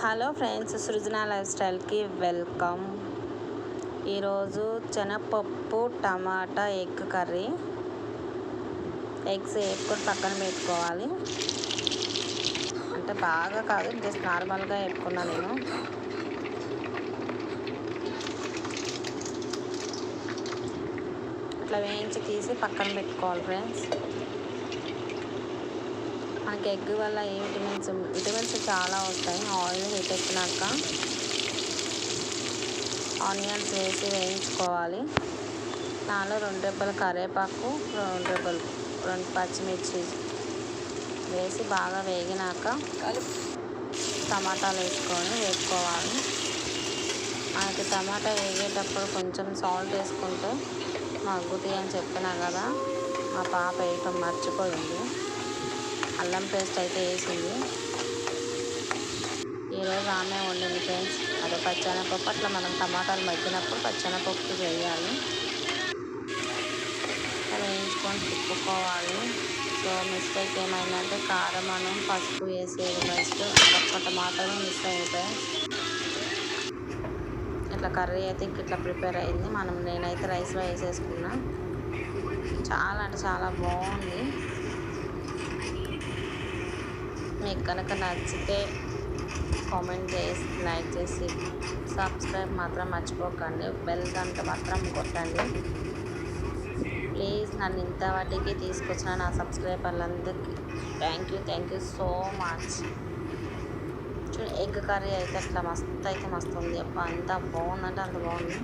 Hello friends, సృజన life స్టైల్కి welcome. ఈరోజు శనగపప్పు tomato egg curry. Eggs వేపుకొని పక్కన పెట్టుకోవాలి. అంటే బాగా కాదు, జస్ట్ నార్మల్గా వేపుకున్నా నేను. అట్లా వేయించి తీసి పక్కన పెట్టుకోవాలి ఫ్రెండ్స్. మనకి ఎగ్ వల్ల ఏ విటమిన్స్ చాలా వస్తాయి. ఆయిల్ హీట్ ఎక్కినాక ఆనియన్స్ వేసి వేయించుకోవాలి. దానిలో 2 రెబ్బల కరివేపాకు, 2 పచ్చిమిర్చి వేసి బాగా వేగినాక టమాటాలు వేసుకొని వేపుకోవాలి. మనకి టమాటా వేగేటప్పుడు కొంచెం సాల్ట్ వేసుకుంటే మగ్గుతాయి అని చెప్పినా కదా, మా పాప వేయటం మర్చిపోయింది. అల్లం పేస్ట్ అయితే వేసింది. ఈరోజు ఆమె వండింది ఫ్రెండ్స్. అదే పచ్చెనపప్పు. అట్లా మనం టమాటాలు మగ్గినప్పుడు పచ్చెనపప్పు వేయాలి. వేయించుకొని తిప్పుకోవాలి. సో మిస్టేక్ ఏమైందంటే కారం అన్నం పసుపు వేసేది ఫస్ట్, అదొక్క టమాటాలు మిస్ అయిపోయాయి. ఇట్లా కర్రీ అయితే ఇట్లా ప్రిపేర్ అయింది. నేనైతే రైస్లో వేసేసుకున్నా. చాలా అంటే చాలా బాగుంది. మీకు కనుక నచ్చితే కామెంట్ చేసి, లైక్ చేసి, సబ్స్క్రైబ్ మాత్రం మర్చిపోకండి. బెల్ గంట మాత్రం కొట్టండి ప్లీజ్. నన్ను ఇంత వాటికి తీసుకొచ్చిన నా సబ్స్క్రైబర్లందరికీ థ్యాంక్ యూ సో మచ్. చూడండి, ఎగ్ కర్రీ అయితే అట్లా మస్తు ఉంది. అబ్బా, అంత బాగుందంటే అంత బాగుంది.